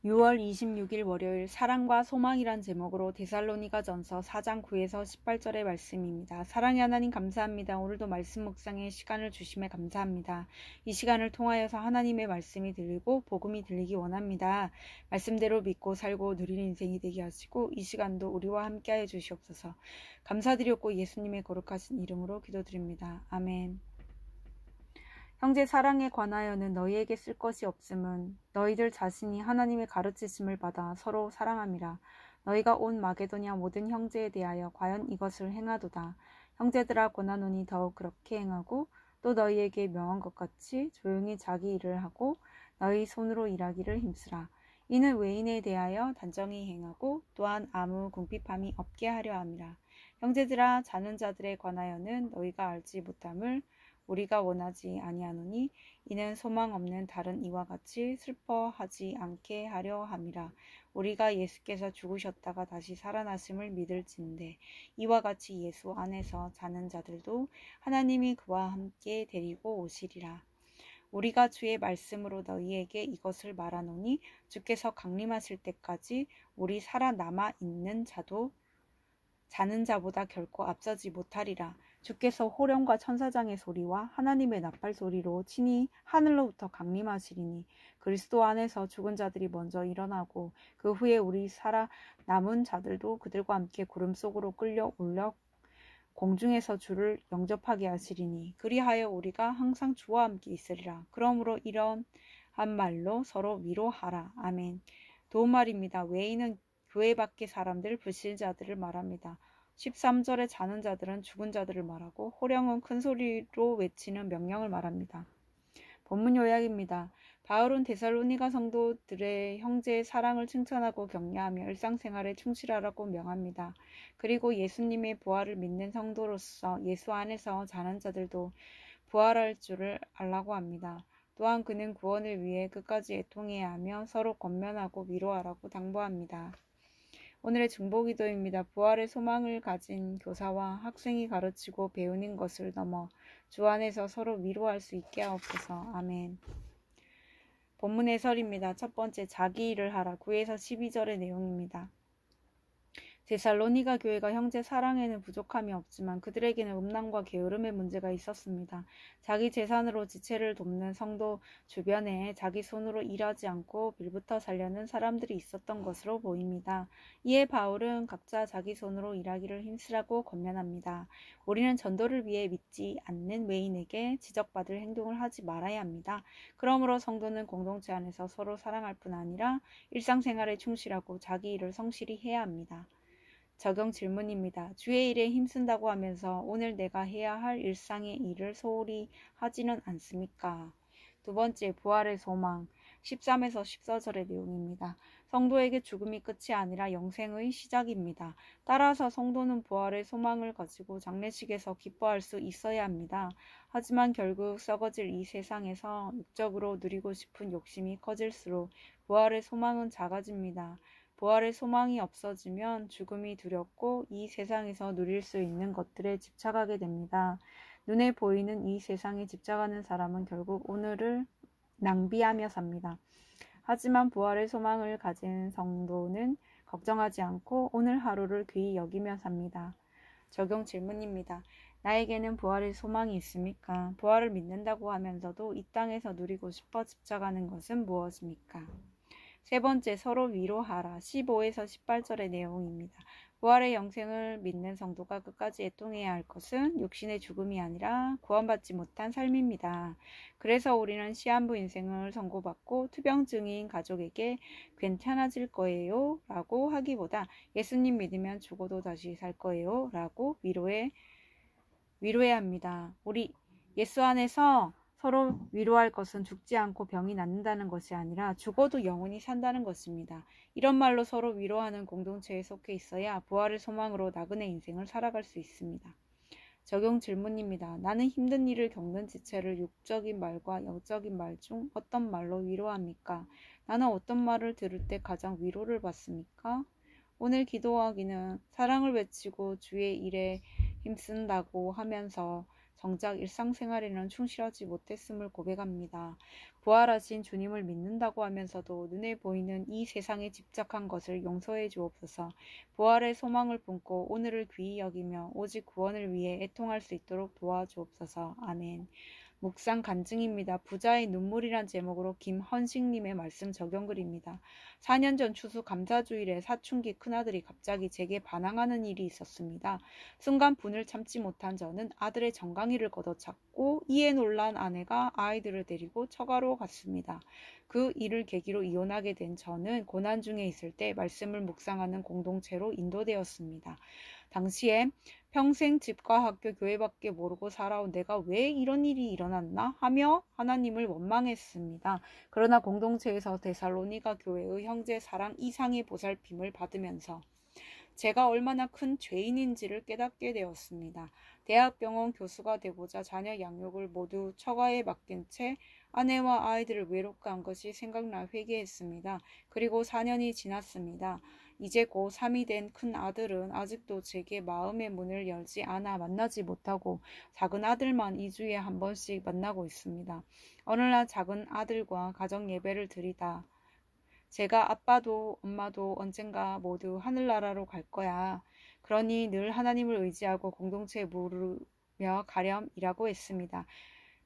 6월 26일 월요일 사랑과 소망이란 제목으로 데살로니가전서 4장 9에서 18절의 말씀입니다. 사랑의 하나님 감사합니다. 오늘도 말씀 묵상의 시간을 주심에 감사합니다. 이 시간을 통하여서 하나님의 말씀이 들리고 복음이 들리기 원합니다. 말씀대로 믿고 살고 누리는 인생이 되게 하시고 이 시간도 우리와 함께하여 주시옵소서. 감사드렸고 예수님의 거룩하신 이름으로 기도드립니다. 아멘. 형제 사랑에 관하여는 너희에게 쓸 것이 없음은 너희들 자신이 하나님의 가르치심을 받아 서로 사랑함이라. 너희가 온 마게도냐 모든 형제에 대하여 과연 이것을 행하도다. 형제들아 권하노니 더욱 그렇게 행하고 또 너희에게 명한 것 같이 조용히 자기 일을 하고 너희 손으로 일하기를 힘쓰라. 이는 외인에 대하여 단정히 행하고 또한 아무 궁핍함이 없게 하려 함이라. 형제들아 자는 자들에 관하여는 너희가 알지 못함을 우리가 원하지 아니하노니 이는 소망 없는 다른 이와 같이 슬퍼하지 않게 하려 함이라. 우리가 예수께서 죽으셨다가 다시 살아나심을 믿을진대 이와 같이 예수 안에서 자는 자들도 하나님이 그와 함께 데리고 오시리라. 우리가 주의 말씀으로 너희에게 이것을 말하노니 주께서 강림하실 때까지 우리 살아남아 있는 자도 자는 자보다 결코 앞서지 못하리라. 주께서 호령과 천사장의 소리와 하나님의 나팔 소리로 친히 하늘로부터 강림하시리니 그리스도 안에서 죽은 자들이 먼저 일어나고 그 후에 우리 살아남은 자들도 그들과 함께 구름 속으로 끌려 올려 공중에서 주를 영접하게 하시리니 그리하여 우리가 항상 주와 함께 있으리라. 그러므로 이런 한 말로 서로 위로하라. 아멘. 도움말입니다. 외인은 교회 밖의 사람들, 불신자들을 말합니다. 13절에 자는 자들은 죽은 자들을 말하고 호령은 큰 소리로 외치는 명령을 말합니다. 본문 요약입니다. 바울은 데살로니가 성도들의 형제의 사랑을 칭찬하고 격려하며 일상생활에 충실하라고 명합니다. 그리고 예수님의 부활을 믿는 성도로서 예수 안에서 자는 자들도 부활할 줄을 알라고 합니다. 또한 그는 구원을 위해 끝까지 애통해야 하며 서로 권면하고 위로하라고 당부합니다. 오늘의 중보기도입니다. 부활의 소망을 가진 교사와 학생이 가르치고 배우는 것을 넘어 주 안에서 서로 위로할 수 있게 하옵소서. 아멘. 본문 해설입니다. 첫 번째, 자기 일을 하라. 9에서 12절의 내용입니다. 데살로니가 교회가 형제 사랑에는 부족함이 없지만 그들에게는 음란과 게으름의 문제가 있었습니다. 자기 재산으로 지체를 돕는 성도 주변에 자기 손으로 일하지 않고 빌부터 살려는 사람들이 있었던 것으로 보입니다. 이에 바울은 각자 자기 손으로 일하기를 힘쓰라고 권면합니다. 우리는 전도를 위해 믿지 않는 외인에게 지적받을 행동을 하지 말아야 합니다. 그러므로 성도는 공동체 안에서 서로 사랑할 뿐 아니라 일상생활에 충실하고 자기 일을 성실히 해야 합니다. 적용 질문입니다. 주의 일에 힘쓴다고 하면서 오늘 내가 해야 할 일상의 일을 소홀히 하지는 않습니까? 두 번째, 부활의 소망. 13에서 14절의 내용입니다. 성도에게 죽음이 끝이 아니라 영생의 시작입니다. 따라서 성도는 부활의 소망을 가지고 장례식에서 기뻐할 수 있어야 합니다. 하지만 결국 썩어질 이 세상에서 육적으로 누리고 싶은 욕심이 커질수록 부활의 소망은 작아집니다. 부활의 소망이 없어지면 죽음이 두렵고 이 세상에서 누릴 수 있는 것들에 집착하게 됩니다. 눈에 보이는 이 세상에 집착하는 사람은 결국 오늘을 낭비하며 삽니다. 하지만 부활의 소망을 가진 성도는 걱정하지 않고 오늘 하루를 귀히 여기며 삽니다. 적용 질문입니다. 나에게는 부활의 소망이 있습니까? 부활을 믿는다고 하면서도 이 땅에서 누리고 싶어 집착하는 것은 무엇입니까? 세 번째, 서로 위로하라. 15에서 18절의 내용입니다. 부활의 영생을 믿는 성도가 끝까지 애통해야 할 것은 육신의 죽음이 아니라 구원받지 못한 삶입니다. 그래서 우리는 시한부 인생을 선고받고 투병증인 가족에게 괜찮아질 거예요 라고 하기보다 예수님 믿으면 죽어도 다시 살 거예요 라고 위로해야 합니다. 우리 예수 안에서 서로 위로할 것은 죽지 않고 병이 낫는다는 것이 아니라 죽어도 영원히 산다는 것입니다. 이런 말로 서로 위로하는 공동체에 속해 있어야 부활의 소망으로 나그네 인생을 살아갈 수 있습니다. 적용 질문입니다. 나는 힘든 일을 겪는 지체를 육적인 말과 영적인 말 중 어떤 말로 위로합니까? 나는 어떤 말을 들을 때 가장 위로를 받습니까? 오늘 기도하기는 사랑을 외치고 주의 일에 힘쓴다고 하면서 정작 일상생활에는 충실하지 못했음을 고백합니다. 부활하신 주님을 믿는다고 하면서도 눈에 보이는 이 세상에 집착한 것을 용서해 주옵소서. 부활의 소망을 품고 오늘을 귀히 여기며 오직 구원을 위해 애통할 수 있도록 도와주옵소서. 아멘. 묵상 간증입니다. 부자의 눈물이란 제목으로 김헌식님의 말씀 적용글입니다. 4년 전 추수 감사주일에 사춘기 큰아들이 갑자기 제게 반항하는 일이 있었습니다. 순간 분을 참지 못한 저는 아들의 정강이를 걷어찼고 이에 놀란 아내가 아이들을 데리고 처가로 갔습니다. 그 일을 계기로 이혼하게 된 저는 고난 중에 있을 때 말씀을 묵상하는 공동체로 인도되었습니다. 당시에 평생 집과 학교, 교회밖에 모르고 살아온 내가 왜 이런 일이 일어났나 하며 하나님을 원망했습니다. 그러나 공동체에서 데살로니가 교회의 형제 사랑 이상의 보살핌을 받으면서 제가 얼마나 큰 죄인인지를 깨닫게 되었습니다. 대학병원 교수가 되고자 자녀 양육을 모두 처가에 맡긴 채 아내와 아이들을 외롭게 한 것이 생각나 회개했습니다. 그리고 4년이 지났습니다. 이제 고 3이 된 큰 아들은 아직도 제게 마음의 문을 열지 않아 만나지 못하고 작은 아들만 2주에 한 번씩 만나고 있습니다. 어느 날 작은 아들과 가정 예배를 드리다 제가 아빠도 엄마도 언젠가 모두 하늘나라로 갈 거야. 그러니 늘 하나님을 의지하고 공동체에 물으며 가렴이라고 했습니다.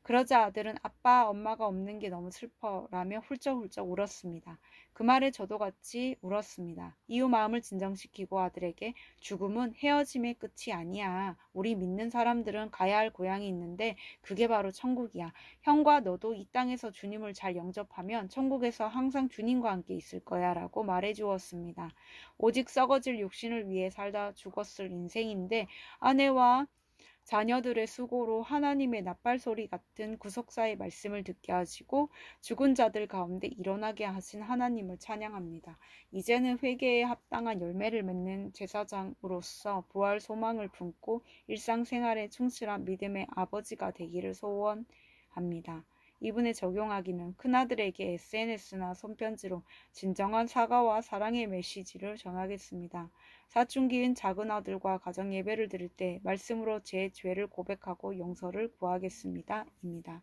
그러자 아들은 아빠, 엄마가 없는 게 너무 슬퍼 라며 훌쩍훌쩍 울었습니다. 그 말에 저도 같이 울었습니다. 이후 마음을 진정시키고 아들에게 죽음은 헤어짐의 끝이 아니야. 우리 믿는 사람들은 가야 할 고향이 있는데 그게 바로 천국이야. 형과 너도 이 땅에서 주님을 잘 영접하면 천국에서 항상 주님과 함께 있을 거야 라고 말해 주었습니다. 오직 썩어질 육신을 위해 살다 죽었을 인생인데 아내와 자녀들의 수고로 하나님의 나팔소리 같은 구속사의 말씀을 듣게 하시고 죽은 자들 가운데 일어나게 하신 하나님을 찬양합니다. 이제는 회개에 합당한 열매를 맺는 제사장으로서 부활 소망을 품고 일상생활에 충실한 믿음의 아버지가 되기를 소원합니다. 이분에 적용하기는 큰아들에게 SNS나 손편지로 진정한 사과와 사랑의 메시지를 전하겠습니다. 사춘기인 작은 아들과 가정 예배를 드릴 때 말씀으로 제 죄를 고백하고 용서를 구하겠습니다. 입니다.